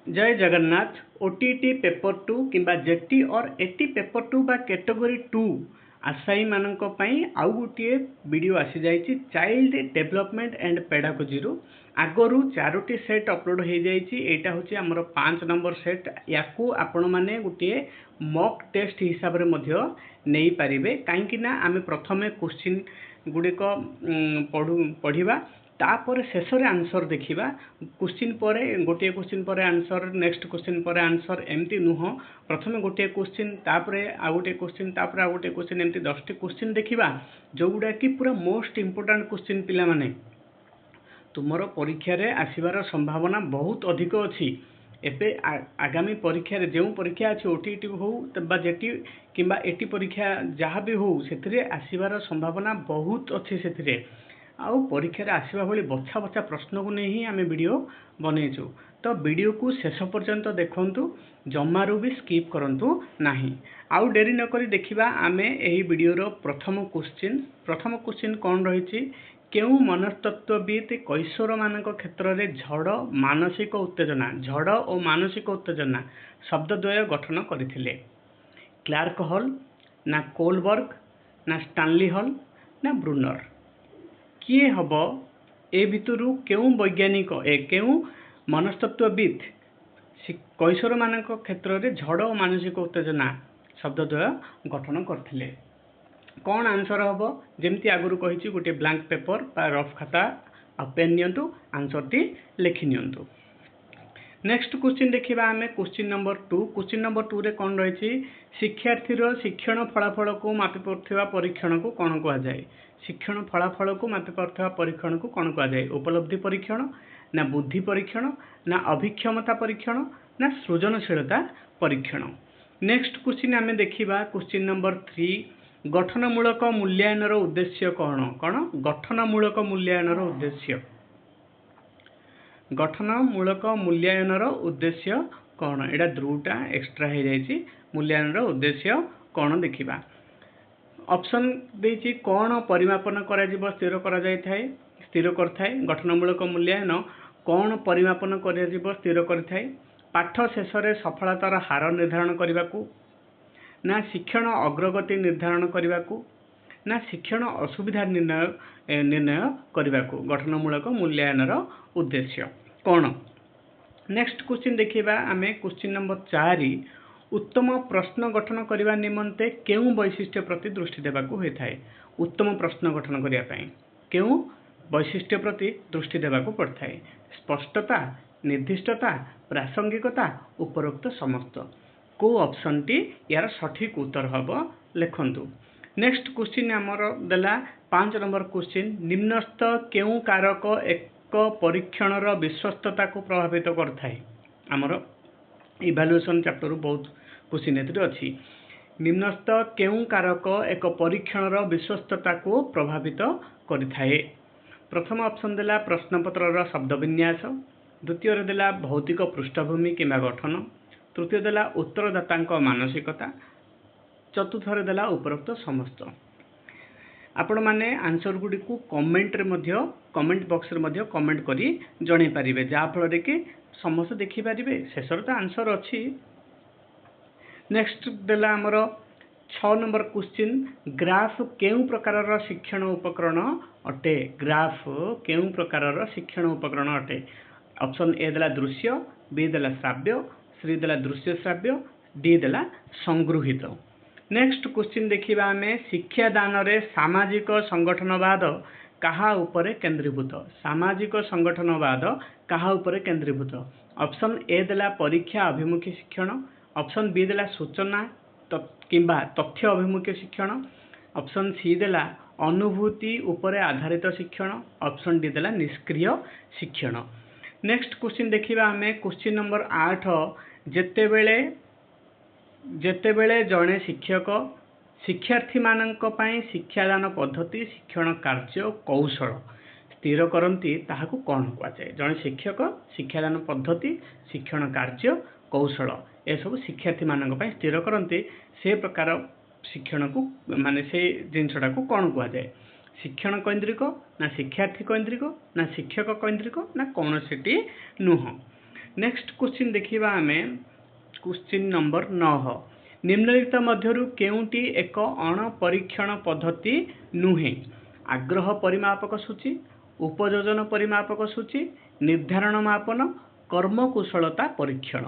जय Jagannath. OTT paper 2 किंबा jetty और एटी पेपर 2 बा कैटेगरी 2 आशायी मानक पई आउ गोटे वीडियो आसी जाइछि चाइल्ड डेवलपमेंट एंड पेडागोजी रु आगरू 4टी सेट अपलोड हो जाइछि। एटा होछि हमर 5 नंबर सेट। याकू आपण माने गोटे मॉक टेस्ट हिसाब रे मध्य नेई परिबे काहेकि ना आमे प्रथमे क्वेश्चन गुडिक पढ़िबा तापर शेष रे आंसर देखिबा। क्वेश्चन पर गोटे क्वेश्चन पर आंसर नेक्स्ट क्वेश्चन पर आंसर एमती नुह प्रथमे गोटे क्वेश्चन तापर आ गोटे क्वेश्चन तापर आ गोटे क्वेश्चन एमती 10टी क्वेश्चन देखिबा जो गुडा कि पूरा मोस्ट इंपोर्टेंट क्वेश्चन पिला माने तुमरो परीक्षा रे आसीबार संभावना बहुत अधिक अछि। एबे आगामी परीक्षा रे जेउ परीक्षा अछि ओटीटी हो तबा जेटी किंबा एटी परीक्षा जहाँ भी हो सेथिरे आसीबार संभावना बहुत अछि। सेथिरे आउ परीक्षा रे आसीबा भली बछा बछा प्रश्न को नहीं ही आमे वीडियो बनेछु। तो वीडियो को शेष पर्यंत देखंतु, जमारू भी स्किप करंतु नाही। आउ डेरी न करी देखिबा आमे एही वीडियो रो प्रथम क्वेश्चन कोन रहिछि केउ मनस्तत्वविद कैशोर मानक क्षेत्र रे झड़ मानसिक उत्तेजना शब्दद्वय गठन करथिले। क्लार्क हॉल ना कोलबर्ग ना स्टानली हॉल ना ब्रुनर किए हब ए भितरु केउ वैज्ञानिक केउ मनस्तत्वविद कैशोर मानक क्षेत्र रे झड़ और मानसिक उत्तेजना शब्दद्वय गठन करथिले। कौन आंसर हम जमती आगुरी कही गोटे ब्लैंक पेपर बा रफ खाता आ पेन नियंतु आंसर टी लिखि नियंतु। नेक्स्ट क्वेश्चन देखिबा आमे क्वेश्चन नंबर 2। क्वेश्चन नंबर 2 रे कोन रहिछि शिक्षार्थी रो शिक्षण फलाफल को मापि परथिबा परीक्षण को कोन कहा जाय। शिक्षण फलाफल को मापि परथिबा परीक्षण को कोन कहा जाय। उपलब्धि परीक्षण ना बुद्धि परीक्षण ना अभिक्षमता परीक्षण ना सृजनशीलता परीक्षण। नेक्स्ट क्वेश्चन आमे देखिबा क्वेश्चन नंबर 3 गठनमूलक मूल्यांकन उद्देश्य कौन। गठनमूलक मूल्यांकन उद्देश्य उद्देश्य कौन एटा द्रुटा एक्स्ट्रा हो जाइछि। मूल्यांकन उद्देश्य कौन देखिबा। ऑप्शन देछि कौन परिमापन करा जिवो स्थिर करा जाय थाए स्थिर करथाय। गठनमूलक मूल्यांकन कौन परिमापन करा जिवो स्थिर करथाय। पाठ शेष रे सफलतार हार निर्धारण करबाकू ना शिक्षण अग्रगति निर्धारण करबाकू ना शिक्षण असुविधा निर्णय करबाकू। गठनमूलक मूल्यांकन उद्देश्य कौन। नेक्स्ट क्वेश्चन देखिबा आमे क्वेश्चन नंबर 4 उत्तम प्रश्न गठन करबा निमंते केउ वैशिष्ट्य प्रति दृष्टि देबाकू होय थाए। उत्तम प्रश्न गठन करिया पई केउ वैशिष्ट्य प्रति दृष्टि देबाकू पड़थाय। स्पष्टता निर्दिष्टता प्रासंगिकता उपरोक्त समस्त को ऑप्शन टी यार सठिक उत्तर हबो लिखंतु। नेक्स्ट क्वेश्चन हमर देला 5 नंबर क्वेश्चन निम्नस्थ केउ कारक एक परीक्षण रो विश्वस्तता को प्रभावित करथाय। हमर इवैल्यूएशन चैप्टर रो बहुत क्वेश्चन एतरे अछि। निम्नस्थ केउ कारक एक परीक्षण रो विश्वस्तता को प्रभावित करथाय। प्रथम ऑप्शन देला प्रश्नपत्र रो शब्द विन्यास, द्वितीय रे देला भौतिक पृष्ठभूमि किंबा गठन, तृतीय देला उत्तरदातांक मानसिकता, चतुर्थ रे देला उपरोक्त समस्त। आपण माने आंसर गुडी को कमेंट रे मध्य कमेंट बॉक्स रे मध्य कमेंट करी जणे परिबे जा फल कि समस्त देखि परिबे शेषर तो आंसर अछि। नेक्स्ट देला हमर 6 नंबर क्वेश्चन ग्राफ केउ प्रकार रो शिक्षण उपकरण अटे। ग्राफ केउ प्रकार रो शिक्षण उपकरण अटे। ऑप्शन ए देला दृश्य, बी देला श्राव्य, सी देला दृश्य श्राव्य, डी देला संगृहीत। नेक्स्ट क्वेश्चन देखिबा हमें शिक्षादान रे सामाजिक संगठनवाद कहा उपरे केंद्रीभूत। सामाजिक संगठनवाद कहा उपरे केंद्रीभूत। ऑप्शन ए देला परीक्षा अभिमुखी शिक्षण, ऑप्शन बी देला सूचना किंबा तथ्य अभिमुखी शिक्षण, ऑप्शन सी देला अनुभूति उपरे आधारित शिक्षण, ऑप्शन डी देला निष्क्रिय शिक्षण। नेक्स्ट क्वेश्चन देखिबा हमें क्वेश्चन नंबर 8 जेतेबेले जड़े शिक्षक शिक्षार्थी मानक पई शिक्षादान पद्धति शिक्षण कार्य कौशल स्थिर करती ताहाकू कौन कहुए। जड़े शिक्षक शिक्षादान पद्धति शिक्षण कार्य कौशल ए सब शिक्षार्थी मानक पई स्थिर करती से प्रकार शिक्षण को माने से जिनसटा को कौन कहुए। शिक्षण केन्द्रिक ना शिक्षार्थी केन्द्रिक ना शिक्षक केन्द्रिक ना कौन सी नुह। नेक्स्ट क्वेश्चन देखिबा आमे क्वेश्चन नंबर 9 निम्नलिखित मध्यरु केउंटी एक अण परीक्षण पद्धति नुहे आग्रह परिमापक सूची उपयोजन परिमापक सूची निर्धारण मापन कर्मकुशलता परीक्षण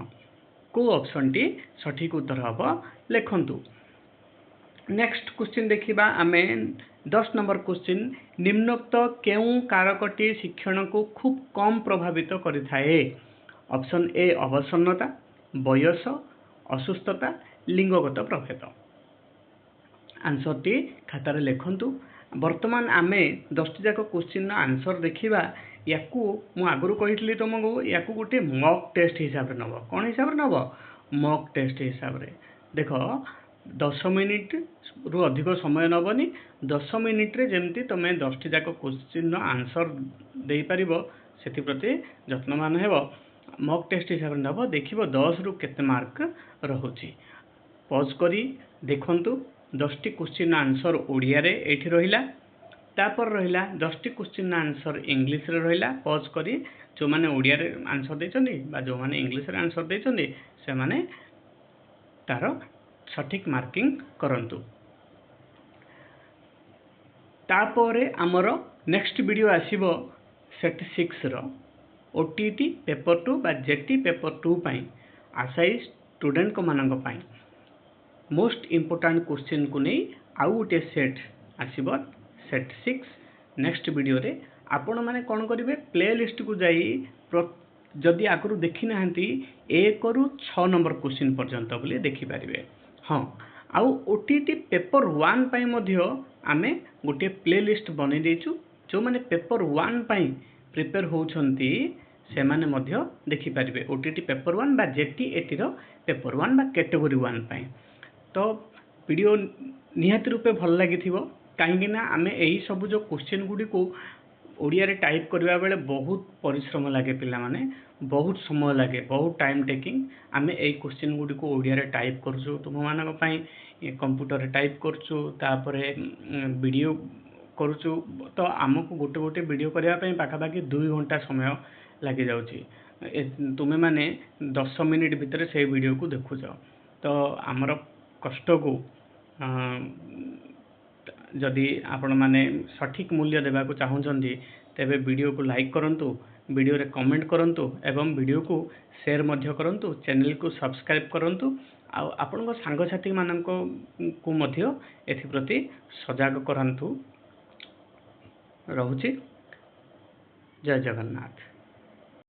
को ऑप्शन टी सठिक उत्तर हबो लेखंतु। नेक्स्ट क्वेश्चन देखिबा आमे 10 नंबर क्वेश्चन निम्नोक्त केउ कारकटी शिक्षण को खूब कम प्रभावित करिथाए ऑप्शन ए अवसन्नता बयस असुस्थता लिंगगत प्रभेद आंसर टी खातार लेखंतु। वर्तमान आमे 10 जाक क्वेश्चन आंसर देखिबा याकू मु आगुरु कहितली तुमको याकू गोटे मॉक टेस्ट हिसाब रे नबो कोन हिसाब रे नबो मॉक टेस्ट हिसाब रे देखो 10 मिनिट रु अधिक समय नबनी 10 मिनिट रे जेमती तमे 10 जाक क्वेश्चन आंसर देई परिबो सेति प्रति यत्नमान हेबो मॉक टेस्ट हिसाब रे नबो देखिबो 10 रु केते मार्क रहुची पॉज करी देखंतु 10 टी क्वेश्चन आंसर ओडिया रे एठी रहिला तापर रहिला 10 टी क्वेश्चन आंसर इंग्लिश रे रहिला पॉज करी जो माने ओडिया रे आंसर देचंदी बा जो माने इंग्लिश रे आंसर देचंदी से माने तारो सठिक मार्किंग करंतु। तापरे हमर नेक्स्ट वीडियो आसीबो सेट 6 रो ओटीटी पेपर 2 बा जेटी पेपर 2 पई आशाई स्टूडेंट को मानंग पई मोस्ट इंपोर्टेंट क्वेश्चन को नहीं आउ गोटे सेट आसीबो सेट 6 नेक्स्ट वीडियो रे आपण माने कोन करिवे प्ले लिस्ट को जाई जदि आगरु देखि नाहंती 1 रु 6 नंबर क्वेश्चन पर्यंत बोली देखि परिवे हां आउ ओटीटी पेपर 1 पई मध्य आमे गोटे प्ले लिस्ट बनै देछु जो माने पेपर 1 पई प्रिपेयर होउछंती से माने मध्य देखि परिवे ओटीटी पेपर 1 बा जेटी एटी रो पेपर 1 बा कैटेगरी 1 पई तो वीडियो निहाती रूपे भल लागिथिबो काहेकि ना आमे एही सब जो क्वेश्चन गुडी को ओडिया रे टाइप करबा बेले बहुत परिश्रम लागे पिला माने बहुत समय लागे बहुत टाइम टेकिंग आमे एही क्वेश्चन गुडी को ओडिया रे टाइप करछु तुम मानक पई कंप्यूटर रे टाइप करछु तापरे वीडियो करछु तो हमको गोटे गोटे वीडियो करबा पई पाखा पाखी 2 घंटा समय लागे जाउची तुमे माने 10 मिनिट भितर से वीडियो को देखु जाओ तो हमर कष्ट को जदि आपण माने सठिक मूल्य देबा को चाहउछंती तेबे वीडियो को लाइक करंतु वीडियो रे कमेंट करंतु एवं वीडियो को शेयर मध्य करंतु चैनल को सब्सक्राइब करंतु आ आपण को संग साथी माननको को मध्य एथि प्रति सजाग करंतु रहउची जय जगन्नाथ।